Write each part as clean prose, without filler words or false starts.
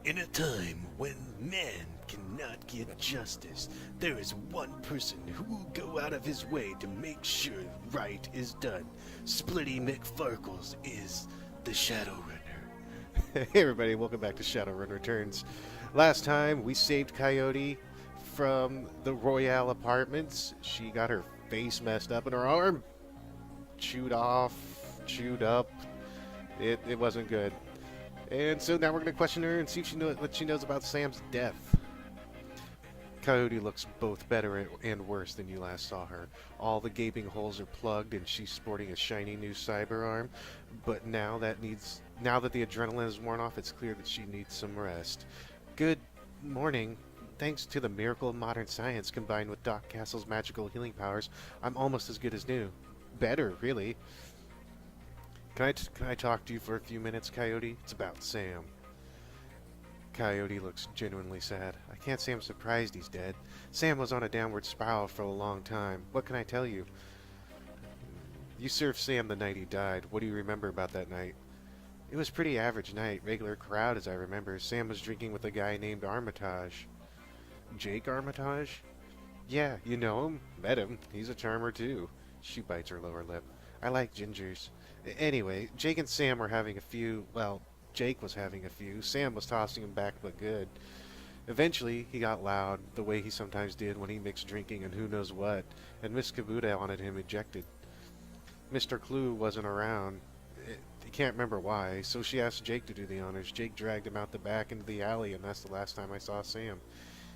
In a time when man cannot get justice, there is one person who will go out of his way to make sure right is done. Splitty Mcfarkles is the Shadowrunner. Hey everybody, welcome back to Shadowrun Returns. Last time we saved Coyote from the Royale apartments. She got her face messed up and her arm chewed off, chewed up. It wasn't good. And so now we're going to question her and see if what she knows about Sam's death. Coyote looks both better and worse than you last saw her. All the gaping holes are plugged and she's sporting a shiny new cyber arm. But now that the adrenaline is worn off, it's clear that she needs some rest. Good morning. Thanks to the miracle of modern science combined with Doc Castle's magical healing powers, I'm almost as good as new. Better, really. Can I talk to you for a few minutes, Coyote? It's about Sam. Coyote looks genuinely sad. I can't say I'm surprised he's dead. Sam was on a downward spiral for a long time. What can I tell you? You served Sam the night he died. What do you remember about that night? It was a pretty average night. Regular crowd, as I remember. Sam was drinking with a guy named Armitage. Jake Armitage? Yeah, you know him. Met him. He's a charmer, too. She bites her lower lip. I like gingers. Anyway, Jake and Sam were having a few. Well, Jake was having a few. Sam was tossing him back but good. Eventually, he got loud, the way he sometimes did when he mixed drinking and who knows what, and Miss Kabuta wanted him ejected. Mr. Clue wasn't around. He can't remember why, so she asked Jake to do the honors. Jake dragged him out the back into the alley, and that's the last time I saw Sam.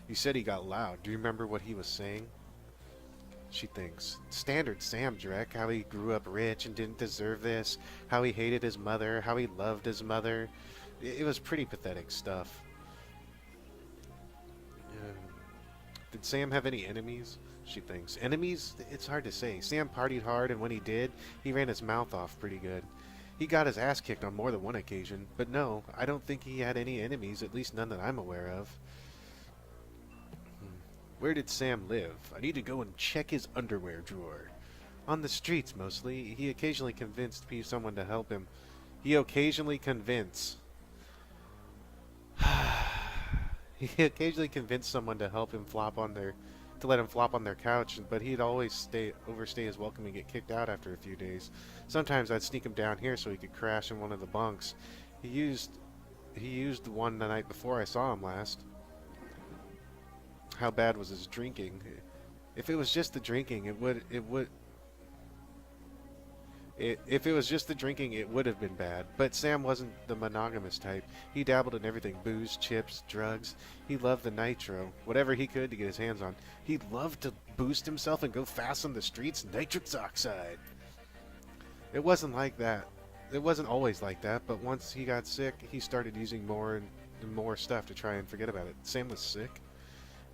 He said he got loud. Do you remember what he was saying? She thinks. Standard Sam Drek, how he grew up rich and didn't deserve this, how he hated his mother, how he loved his mother. It was pretty pathetic stuff. Did Sam have any enemies? She thinks. Enemies? It's hard to say. Sam partied hard, and when he did, he ran his mouth off pretty good. He got his ass kicked on more than one occasion, but no, I don't think he had any enemies, at least none that I'm aware of. Where did Sam live? I need to go and check his underwear drawer. On the streets, mostly. He occasionally convinced someone to help him. He occasionally convinced someone to help him let him flop on their couch, but he'd always overstay his welcome and get kicked out after a few days. Sometimes I'd sneak him down here so he could crash in one of the bunks. He used one the night before I saw him last. How bad was his drinking? If it was just the drinking, it would have been bad. But Sam wasn't the monogamous type. He dabbled in everything: booze, chips, drugs. He loved the nitro, whatever he could to get his hands on. He loved to boost himself and go fast on the streets. Nitrous oxide. It wasn't like that. It wasn't always like that, but once he got sick, he started using more and more stuff to try and forget about it. Sam was sick.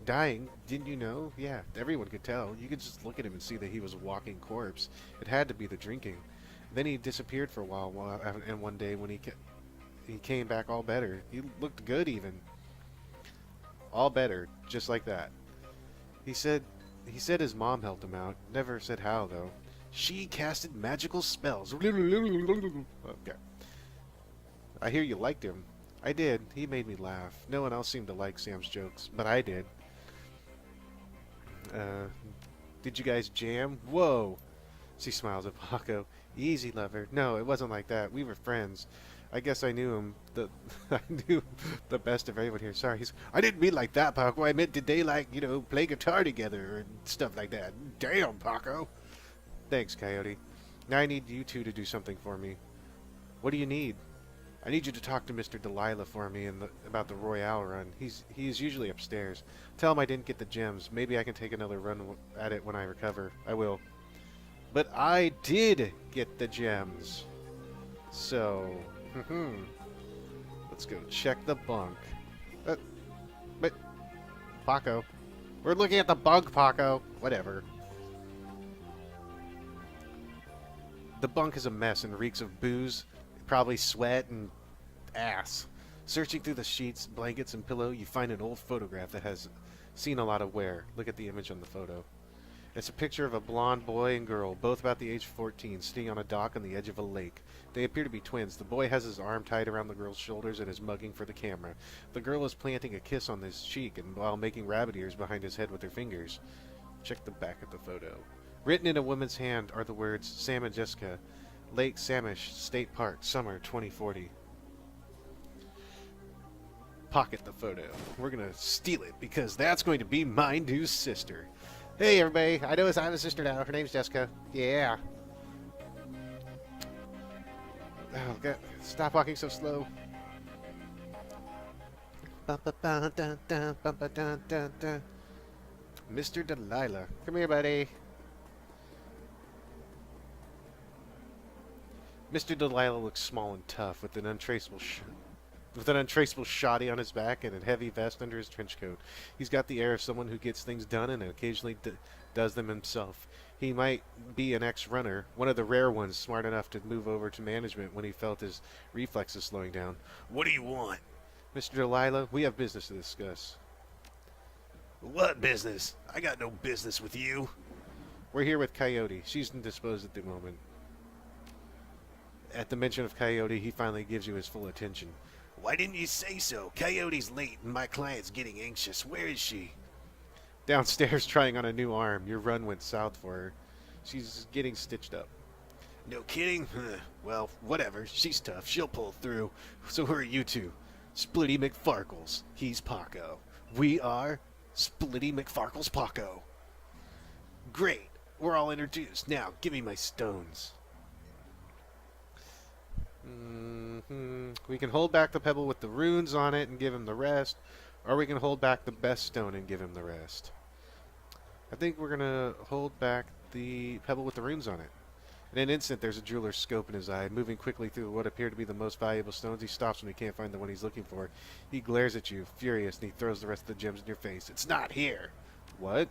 Dying, didn't you know? Yeah, everyone could tell. You could just look at him and see that he was a walking corpse. It had to be the drinking. Then he disappeared for a while, and one day when he came back all better. He looked good even. All better, just like that. He said his mom helped him out. Never said how, though. She casted magical spells. Okay. I hear you liked him. I did. He made me laugh. No one else seemed to like Sam's jokes, but I did. Did you guys jam? Whoa! She smiles at Paco. Easy, lover. No, it wasn't like that. We were friends. I guess I knew him. I knew the best of everyone here. Sorry, I didn't mean like that, Paco. I meant did they play guitar together and stuff like that? Damn, Paco. Thanks, Coyote. Now I need you two to do something for me. What do you need? I need you to talk to Mr. Delilah for me about the Royale run. He's usually upstairs. Tell him I didn't get the gems. Maybe I can take another run at it when I recover. I will. But I did get the gems. So, let's go check the bunk. But, Paco. We're looking at the bunk, Paco. Whatever. The bunk is a mess and reeks of booze. Probably sweat and ass. Searching through the sheets, blankets, and pillow, you find an old photograph that has seen a lot of wear. Look at the image on the photo. It's a picture of a blonde boy and girl, both about the age of 14, sitting on a dock on the edge of a lake. They appear to be twins. The boy has his arm tied around the girl's shoulders and is mugging for the camera. The girl is planting a kiss on his cheek and while making rabbit ears behind his head with her fingers. Check the back of the photo. Written in a woman's hand are the words, Sam and Jessica, Lake Samish State Park, summer 2040. Pocket the photo. We're going to steal it because that's going to be my new sister. Hey everybody, I have a sister now. Her name's Jessica. Yeah. Oh, God. Stop walking so slow. Mr. Delilah. Come here, buddy. Mr. Delilah looks small and tough with an untraceable shoddy on his back and a heavy vest under his trench coat. He's got the air of someone who gets things done and occasionally does them himself. He might be an ex-runner, one of the rare ones smart enough to move over to management when he felt his reflexes slowing down. What do you want? Mr. Delilah, we have business to discuss. What business? I got no business with you. We're here with Coyote. She's indisposed at the moment. At the mention of Coyote, he finally gives you his full attention. Why didn't you say so? Coyote's late and my client's getting anxious. Where is she? Downstairs trying on a new arm. Your run went south for her. She's getting stitched up. No kidding? Well, whatever. She's tough. She'll pull through. So who are you two? Splitty Mcfarkles. He's Paco. We are Splitty Mcfarkles Paco. Great. We're all introduced. Now, give me my stones. We can hold back the pebble with the runes on it and give him the rest, or we can hold back the best stone and give him the rest. I think we're going to hold back the pebble with the runes on it. In an instant, there's a jeweler's scope in his eye. Moving quickly through what appear to be the most valuable stones, he stops when he can't find the one he's looking for. He glares at you, furious, and he throws the rest of the gems in your face. It's not here! What?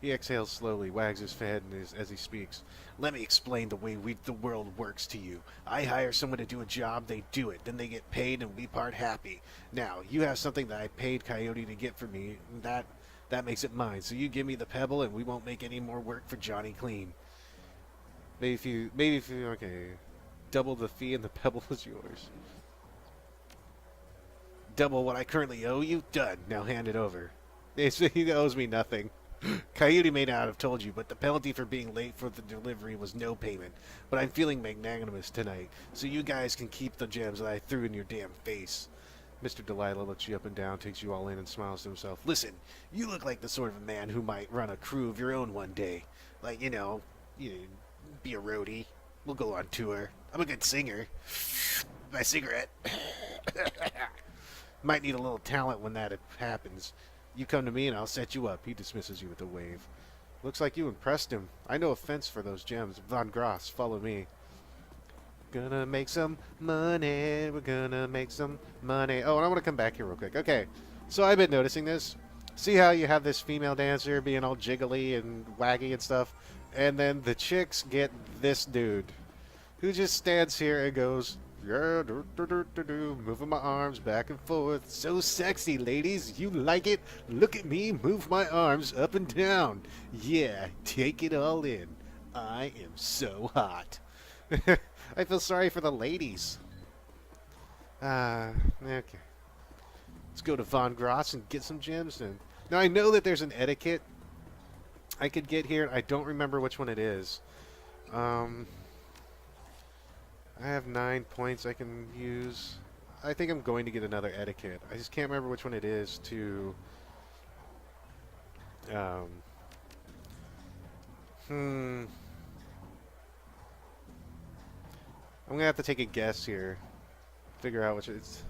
He exhales slowly, wags his head as he speaks. Let me explain the way the world works to you. I hire someone to do a job, they do it, then they get paid, and we part happy. Now, you have something that I paid Coyote to get for me, and that makes it mine. So you give me the pebble, and we won't make any more work for Johnny Clean. Maybe if you, okay. Double the fee and the pebble is yours. Double what I currently owe you? Done. Now hand it over. He owes me nothing. Coyote may not have told you, but the penalty for being late for the delivery was no payment. But I'm feeling magnanimous tonight, so you guys can keep the gems that I threw in your damn face. Mr. Delilah looks you up and down, takes you all in, and smiles to himself. Listen, you look like the sort of man who might run a crew of your own one day. Like, you be a roadie. We'll go on tour. I'm a good singer. My cigarette. Might need a little talent when that happens. You come to me and I'll set you up. He dismisses you with a wave. Looks like you impressed him. I know a fence for those gems. Von Gross, follow me. Gonna make some money. We're gonna make some money. Oh, and I want to come back here real quick. Okay, so I've been noticing this. See how you have this female dancer being all jiggly and waggy and stuff? And then the chicks get this dude who just stands here and goes, yeah, moving my arms back and forth. So sexy, ladies. You like it? Look at me move my arms up and down. Yeah, take it all in. I am so hot. I feel sorry for the ladies. Okay. Let's go to Von Gross and get some gems then. Now, I know that there's an etiquette I could get here. I don't remember which one it is. I have 9 points I can use. I think I'm going to get another etiquette. I just can't remember which one it is to... I'm going to have to take a guess here. Figure out which it's...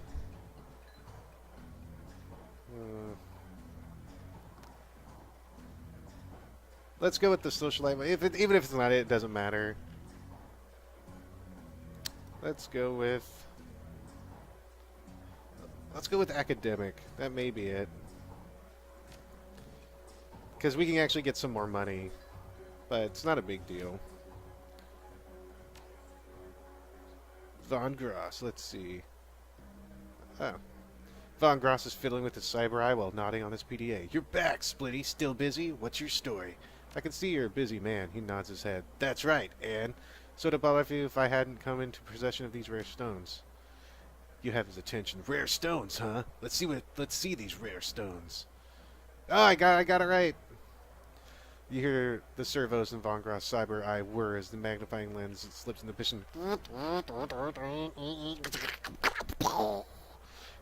Let's go with the social life. Even if it's not it, it doesn't matter. Let's go with academic. That may be it. Because we can actually get some more money. But it's not a big deal. Von Gross, let's see. Oh. Von Gross is fiddling with his cyber eye while nodding on his PDA. You're back, Splitty. Still busy? What's your story? I can see you're a busy man. He nods his head. That's right, and so would it bother you if I hadn't come into possession of these rare stones? You have his attention. Rare stones, huh? Let's see these rare stones. Oh, I got it right. You hear the servos in Von Gross' cyber eye whir as the magnifying lens slips into position.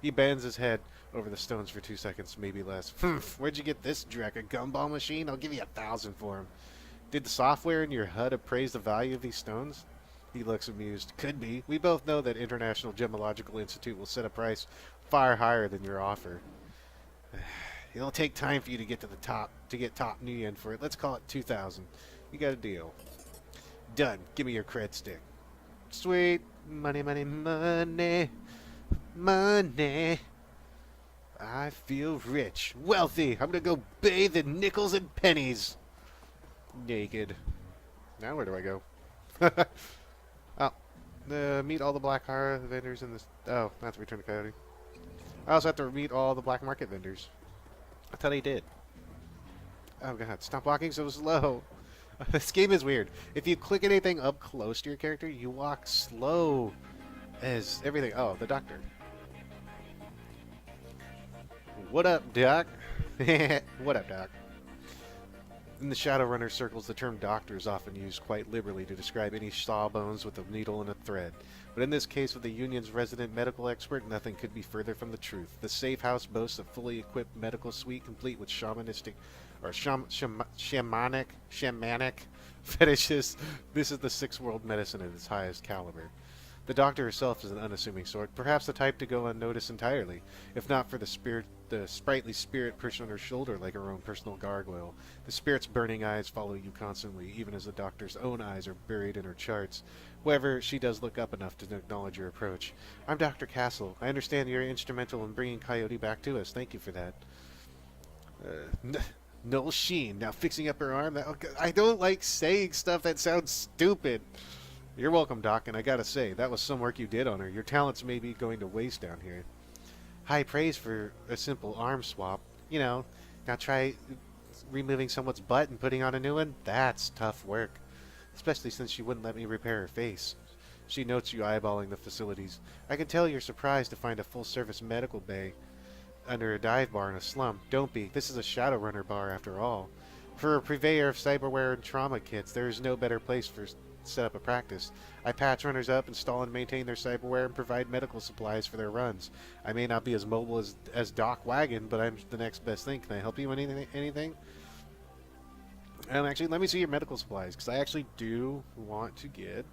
He bends his head over the stones for 2 seconds, maybe less. Where'd you get this, Drek? A gumball machine? I'll give you 1,000 for him. Did the software in your HUD appraise the value of these stones? He looks amused. Could be. We both know that International Gemological Institute will set a price far higher than your offer. It'll take time for you to get to the top, to get top new yen for it. Let's call it 2,000. You got a deal. Done. Give me your cred stick. Sweet. Money, money, money. Money. I feel rich. Wealthy. I'm gonna go bathe in nickels and pennies. Naked. Now where do I go? Meet all the black horror vendors in this. Oh, I have to return to Coyote. I also have to meet all the black market vendors. I thought I did. Oh god, stop walking so slow. This game is weird. If you click anything up close to your character, you walk slow as everything. Oh, the doctor. What up, Doc? What up, Doc? In the Shadowrunner circles, the term doctor is often used quite liberally to describe any sawbones with a needle and a thread. But in this case, with the Union's resident medical expert, nothing could be further from the truth. The safe house boasts a fully equipped medical suite complete with shamanistic or shamanic fetishes. This is the sixth world medicine at its highest caliber. The doctor herself is an unassuming sort, perhaps the type to go unnoticed entirely, if not for the sprightly spirit perched on her shoulder like her own personal gargoyle. The spirit's burning eyes follow you constantly, even as the doctor's own eyes are buried in her charts. However, she does look up enough to acknowledge your approach. I'm Dr. Castle. I understand you're instrumental in bringing Coyote back to us. Thank you for that. Noel Sheen, now fixing up her arm. I don't like saying stuff that sounds stupid. You're welcome, Doc, and I gotta say, that was some work you did on her. Your talents may be going to waste down here. High praise for a simple arm swap. You know, now try removing someone's butt and putting on a new one. That's tough work. Especially since she wouldn't let me repair her face. She notes you eyeballing the facilities. I can tell you're surprised to find a full-service medical bay under a dive bar in a slum. Don't be. This is a Shadowrunner bar, after all. For a purveyor of cyberware and trauma kits, there is no better place for set up a practice. I patch runners up, install and maintain their cyberware, and provide medical supplies for their runs. I may not be as mobile as Doc Wagon, but I'm the next best thing. Can I help you with anything? Actually, let me see your medical supplies, because I actually do want to get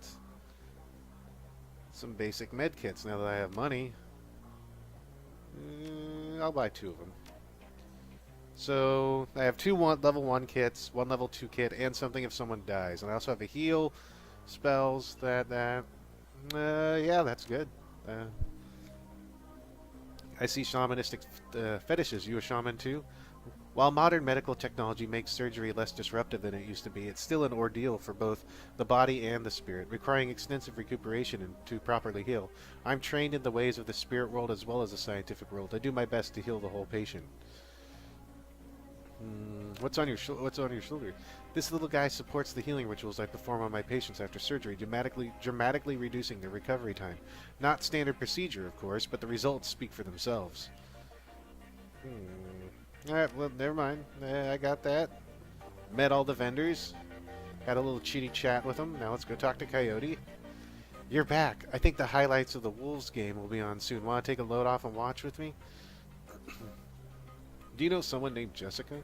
some basic med kits now that I have money. I'll buy 2 of them. So, I have 2 level 1 kits, 1 level 2 kit, and something if someone dies. And I also have a heal, spells, yeah, that's good. I see shamanistic fetishes. You a shaman too? While modern medical technology makes surgery less disruptive than it used to be, it's still an ordeal for both the body and the spirit, requiring extensive recuperation to properly heal. I'm trained in the ways of the spirit world as well as the scientific world. I do my best to heal the whole patient. What's on your shoulder? This little guy supports the healing rituals I perform on my patients after surgery, dramatically reducing their recovery time. Not standard procedure, of course, but the results speak for themselves. Alright, well, never mind. I got that. Met all the vendors. Had a little chitty chat with them. Now let's go talk to Coyote. You're back. I think the highlights of the Wolves game will be on soon. Want to take a load off and watch with me? Do you know someone named Jessica?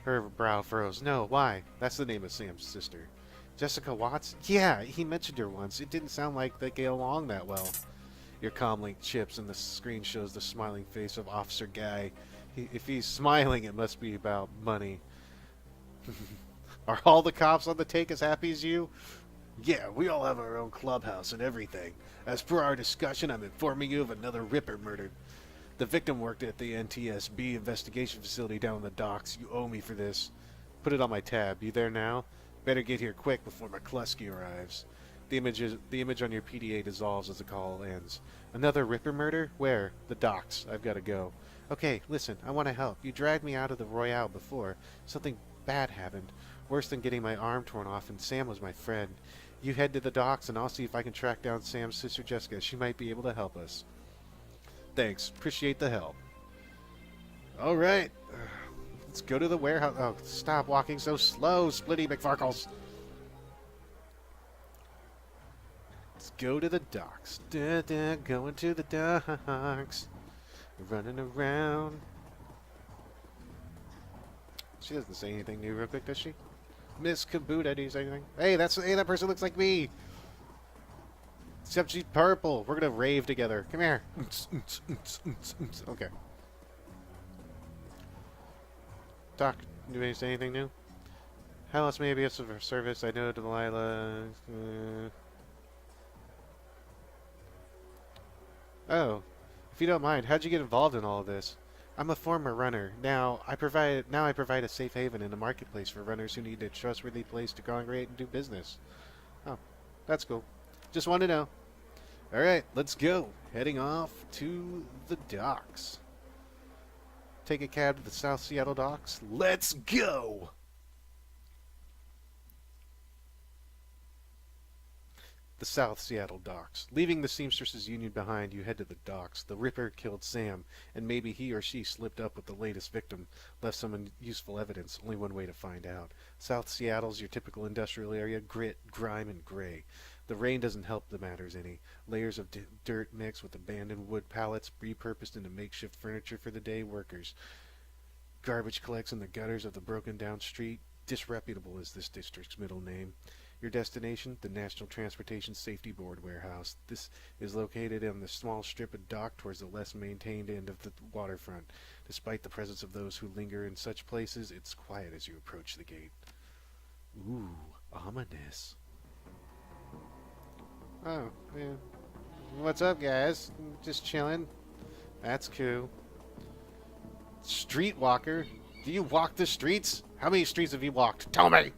Her brow furrows. No, why? That's the name of Sam's sister. Jessica Watts? Yeah, he mentioned her once. It didn't sound like they get along that well. Your comm link chips and the screen shows the smiling face of Officer Guy. If he's smiling, it must be about money. Are all the cops on the take as happy as you? Yeah, we all have our own clubhouse and everything. As per our discussion, I'm informing you of another Ripper murder. The victim worked at the NTSB investigation facility down in the docks. You owe me for this. Put it on my tab. You there now? Better get here quick before McCluskey arrives. The image on your PDA dissolves as the call ends. Another Ripper murder? Where? The docks. I've got to go. Okay, listen, I want to help. You dragged me out of the Royale before. Something bad happened. Worse than getting my arm torn off, and Sam was my friend. You head to the docks, and I'll see if I can track down Sam's sister Jessica. She might be able to help us. Thanks. Appreciate the help. All right. Let's go to the warehouse. Oh, stop walking so slow, Splitty Mcfarkles. Let's go to the docks. Going to the docks. Running around. She doesn't say anything new real quick, does she? Miss Kabuta, do you say anything? Hey, that person looks like me. Except she's purple. We're gonna rave together. Come here. Okay. Doc, do you say anything new? How else may I be of service? I know Delilah. Oh, if you don't mind, how'd you get involved in all of this? I'm a former runner. Now I provide a safe haven in the marketplace for runners who need a trustworthy place to congregate and do business. Oh, that's cool. Just wanted to know. All right, let's go. Heading off to the docks. Take a cab to the South Seattle docks. Let's go. The South Seattle docks. Leaving the Seamstresses Union behind, you head to the docks. The Ripper killed Sam, and maybe he or she slipped up with the latest victim, left some useful evidence. Only one way to find out. South Seattle's your typical industrial area, grit, grime, and gray. The rain doesn't help the matters any. Layers of dirt mixed with abandoned wood pallets, repurposed into makeshift furniture for the day workers. Garbage collects in the gutters of the broken down street. Disreputable is this district's middle name. Your destination, the National Transportation Safety Board warehouse. This is located on the small strip of dock towards the less maintained end of the waterfront. Despite the presence of those who linger in such places, it's quiet as you approach the gate. Ooh, ominous. Oh, yeah. What's up, guys? Just chilling. That's cool. Streetwalker? Do you walk the streets? How many streets have you walked? Tell me!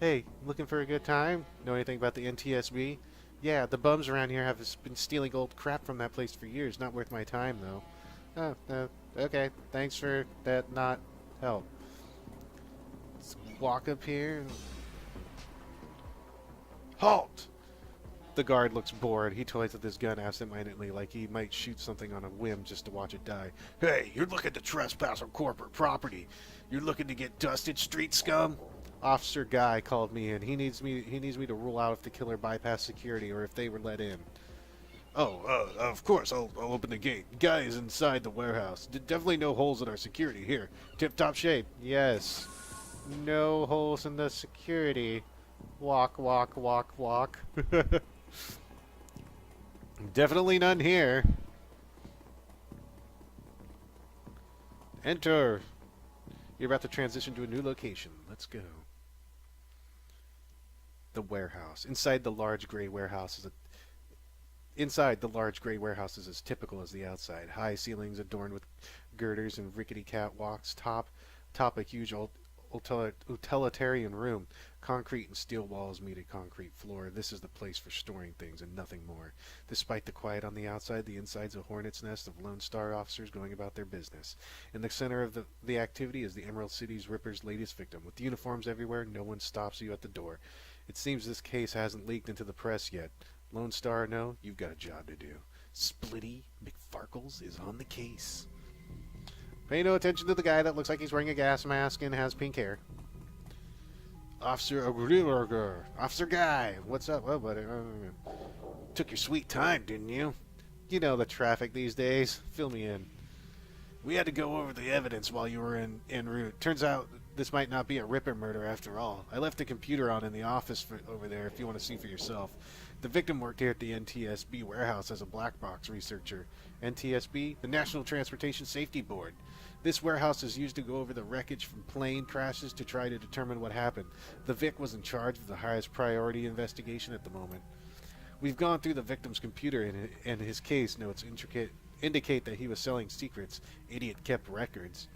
Hey, looking for a good time? Know anything about the NTSB? Yeah, the bums around here have been stealing old crap from that place for years. Not worth my time, though. Oh, okay. Thanks for that not help. Let's walk up here. Halt! The guard looks bored. He toys with his gun absentmindedly like he might shoot something on a whim just to watch it die. Hey, you're looking to trespass on corporate property. You're looking to get dusted, street scum? Officer Guy called me in. He needs me to rule out if the killer bypassed security or if they were let in. Oh, of course. I'll open the gate. Guy is inside the warehouse. Definitely no holes in our security here. Tip-top shape. Yes. No holes in the security. Walk, walk, walk, walk. Definitely none here. Enter. You're about to transition to a new location. Let's go. The warehouse. Inside the large gray warehouse is as typical as the outside. High ceilings adorned with girders and rickety catwalks. Top a huge utilitarian room. Concrete and steel walls meet a concrete floor. This is the place for storing things and nothing more. Despite the quiet on the outside, the inside's a hornet's nest of Lone Star officers going about their business. In the center of the activity is the Emerald City's Ripper's latest victim. With uniforms everywhere, no one stops you at the door. It seems this case hasn't leaked into the press yet. Lone Star or no, you've got a job to do. Splitty Mcfarkles is on the case. Pay no attention to the guy that looks like he's wearing a gas mask and has pink hair. Officer Guy, what's up? Oh, buddy. Took your sweet time, didn't you? You know the traffic these days. Fill me in. We had to go over the evidence while you were en route. Turns out this might not be a Ripper murder after all. I left the computer on in the office over there if you want to see for yourself. The victim worked here at the NTSB warehouse as a black box researcher. NTSB? The National Transportation Safety Board. This warehouse is used to go over the wreckage from plane crashes to try to determine what happened. The Vic was in charge of the highest priority investigation at the moment. We've gone through the victim's computer and his case notes indicate that he was selling secrets. Idiot kept records.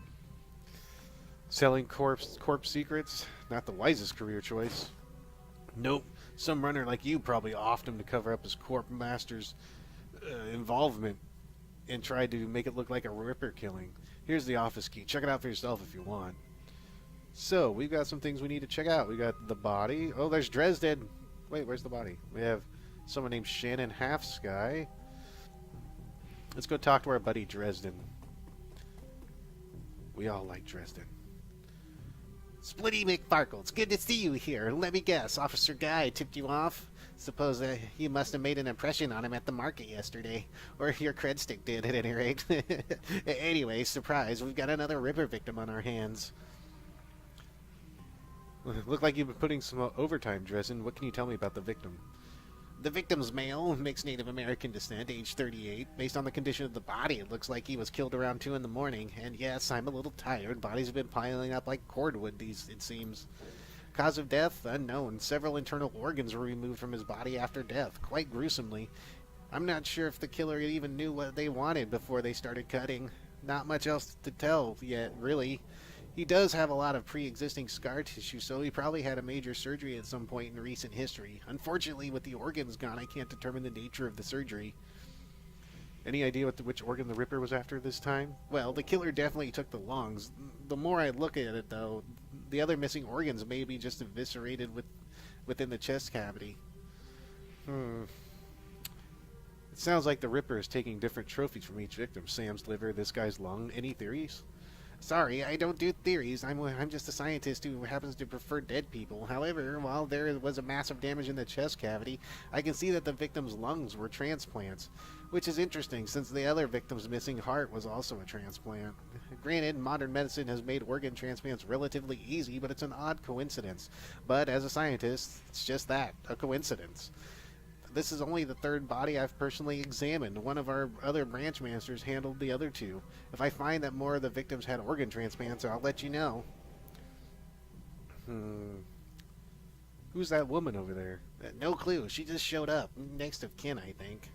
Selling corpse secrets? Not the wisest career choice. Nope. Some runner like you probably offed him to cover up his corp master's involvement and tried to make it look like a Ripper killing. Here's the office key. Check it out for yourself if you want. So, we've got some things we need to check out. We got the body. Oh, there's Dresden. Wait, where's the body? We have someone named Shannon Halfsky. Let's go talk to our buddy Dresden. We all like Dresden. Splitty Mcfarkles, good to see you here. Let me guess, Officer Guy tipped you off? Suppose you must have made an impression on him at the market yesterday. Or your cred stick did, at any rate. Anyway, surprise, we've got another Ripper victim on our hands. Look like you've been putting some overtime, Dresden. What can you tell me about the victim? The victim's male, mixed Native American descent, age 38. Based on the condition of the body, it looks like he was killed around 2 in the morning. And yes, I'm a little tired. Bodies have been piling up like cordwood, it seems. Cause of death? Unknown. Several internal organs were removed from his body after death, quite gruesomely. I'm not sure if the killer even knew what they wanted before they started cutting. Not much else to tell yet, really. He does have a lot of pre-existing scar tissue, so he probably had a major surgery at some point in recent history. Unfortunately, with the organs gone, I can't determine the nature of the surgery. Any idea which organ the Ripper was after this time? Well, the killer definitely took the lungs. The more I look at it, though, the other missing organs may be just eviscerated within the chest cavity. It sounds like the Ripper is taking different trophies from each victim. Sam's liver, this guy's lung. Any theories? Sorry, I don't do theories. I'm just a scientist who happens to prefer dead people. However, while there was a massive damage in the chest cavity, I can see that the victim's lungs were transplants, which is interesting since the other victim's missing heart was also a transplant. Granted, modern medicine has made organ transplants relatively easy, but it's an odd coincidence. But as a scientist, it's just that, a coincidence. This is only the third body I've personally examined. One of our other branch masters handled the other 2. If I find that more of the victims had organ transplants, I'll let you know. Who's that woman over there? No clue. She just showed up. Next of kin, I think.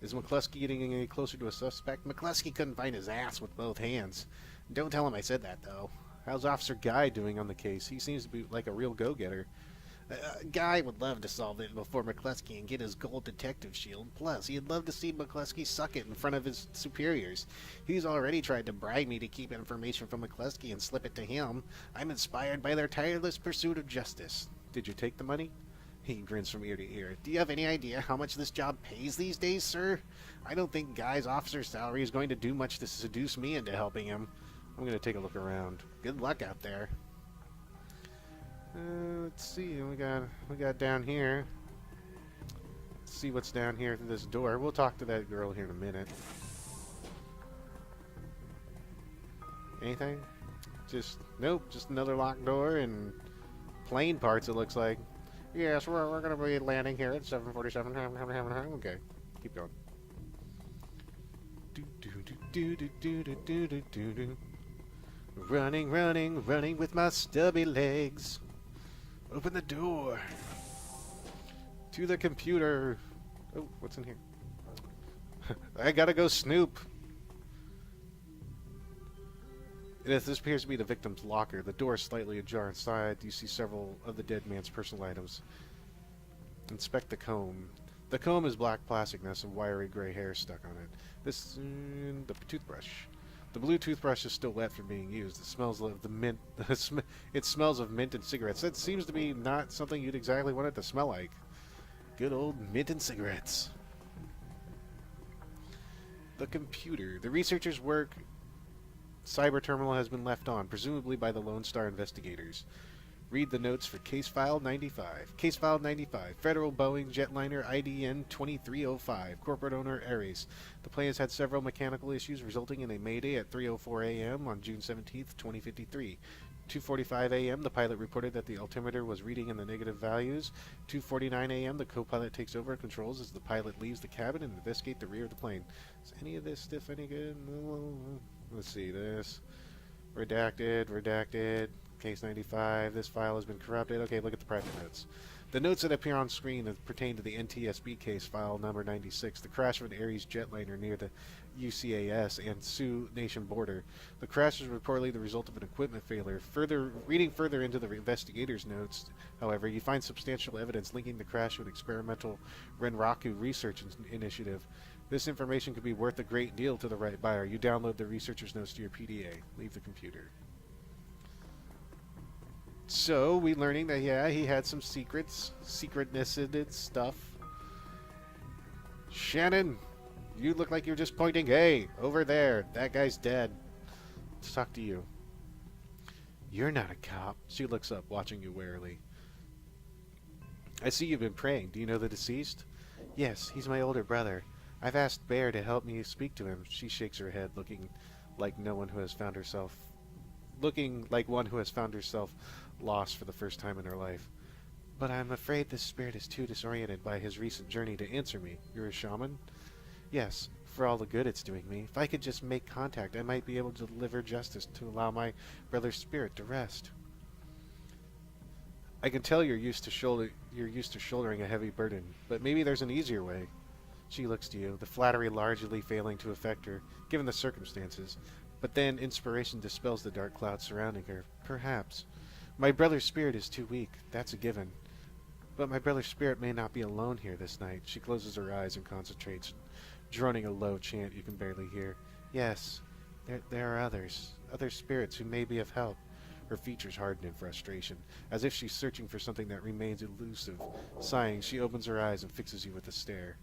Is McCluskey getting any closer to a suspect? McCluskey couldn't find his ass with both hands. Don't tell him I said that, though. How's Officer Guy doing on the case? He seems to be like a real go-getter. Guy would love to solve it before McCluskey and get his gold detective shield. Plus, he'd love to see McCluskey suck it in front of his superiors. He's already tried to bribe me to keep information from McCluskey and slip it to him. I'm inspired by their tireless pursuit of justice. Did you take the money? He grins from ear to ear. Do you have any idea how much this job pays these days, sir? I don't think Guy's officer's salary is going to do much to seduce me into helping him. I'm going to take a look around. Good luck out there. Let's see, we got down here. Let's see what's down here through this door. We'll talk to that girl here in a minute. Anything? Nope, just another locked door and plane parts, it looks like. Yes, we're going to be landing here at 7:47. Okay, keep going. Running with my stubby legs. Open the door. To the computer. Oh, what's in here? I gotta go snoop. This appears to be the victim's locker. The door is slightly ajar inside. You see several of the dead man's personal items. Inspect the comb. The comb is black plastic and has some wiry gray hair stuck on it. The toothbrush. The blue toothbrush is still wet from being used. It smells of the mint. It smells of mint and cigarettes. That seems to be not something you'd exactly want it to smell like. Good old mint and cigarettes. The computer. The researcher's work cyber terminal has been left on, presumably by the Lone Star investigators. Read the notes for Case File 95. Case File 95. Federal Boeing Jetliner IDN 2305. Corporate owner Ares. The plane has had several mechanical issues resulting in a mayday at 3:04 a.m. on June 17, 2053. 2:45 a.m. the pilot reported that the altimeter was reading in the negative values. 2:49 a.m. the co-pilot takes over controls as the pilot leaves the cabin and investigates the rear of the plane. Is any of this stuff any good? Let's see this. Redacted. Case 95. This file has been corrupted. Okay, look at the private notes. The notes that appear on screen pertain to the NTSB case file number 96, the crash of an Ares jetliner near the UCAS and Sioux Nation border. The crash was reportedly the result of an equipment failure. Reading further into the investigators' notes, however, you find substantial evidence linking the crash to an experimental Renraku research initiative. This information could be worth a great deal to the right buyer. You download the researcher's notes to your PDA. Leave the computer. So we learning that yeah, he had some secretness in it stuff. Shannon, you look like you're just pointing. Hey, over there, that guy's dead. Let's talk to you. You're not a cop. She looks up, watching you warily. I see you've been praying. Do you know the deceased? Yes, he's my older brother. I've asked Bear to help me speak to him. She shakes her head, looking like one who has found herself lost for the first time in her life. But I'm afraid this spirit is too disoriented by his recent journey to answer me. You're a shaman? Yes, for all the good it's doing me. If I could just make contact, I might be able to deliver justice to allow my brother's spirit to rest. I can tell you're used to shouldering a heavy burden, but maybe there's an easier way. She looks to you, the flattery largely failing to affect her, given the circumstances. But then inspiration dispels the dark clouds surrounding her. Perhaps. My brother's spirit is too weak. That's a given. But my brother's spirit may not be alone here this night. She closes her eyes and concentrates, droning a low chant you can barely hear. Yes, there are others. Other spirits who may be of help. Her features harden in frustration, as if she's searching for something that remains elusive. Sighing, she opens her eyes and fixes you with a stare.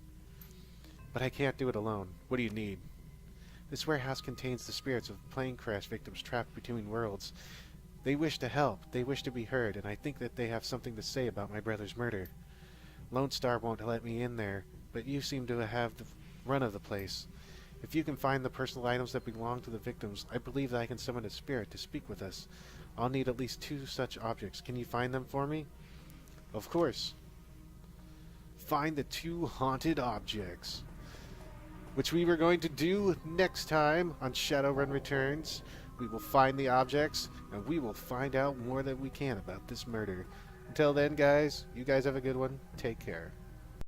But I can't do it alone. What do you need? This warehouse contains the spirits of plane crash victims trapped between worlds. They wish to help, they wish to be heard, and I think that they have something to say about my brother's murder. Lone Star won't let me in there, but you seem to have the run of the place. If you can find the personal items that belong to the victims, I believe that I can summon a spirit to speak with us. I'll need at least 2 such objects. Can you find them for me? Of course. Find the 2 haunted objects, which we were going to do next time on Shadowrun Returns. We will find the objects, and we will find out more than we can about this murder. Until then, guys, you guys have a good one. Take care.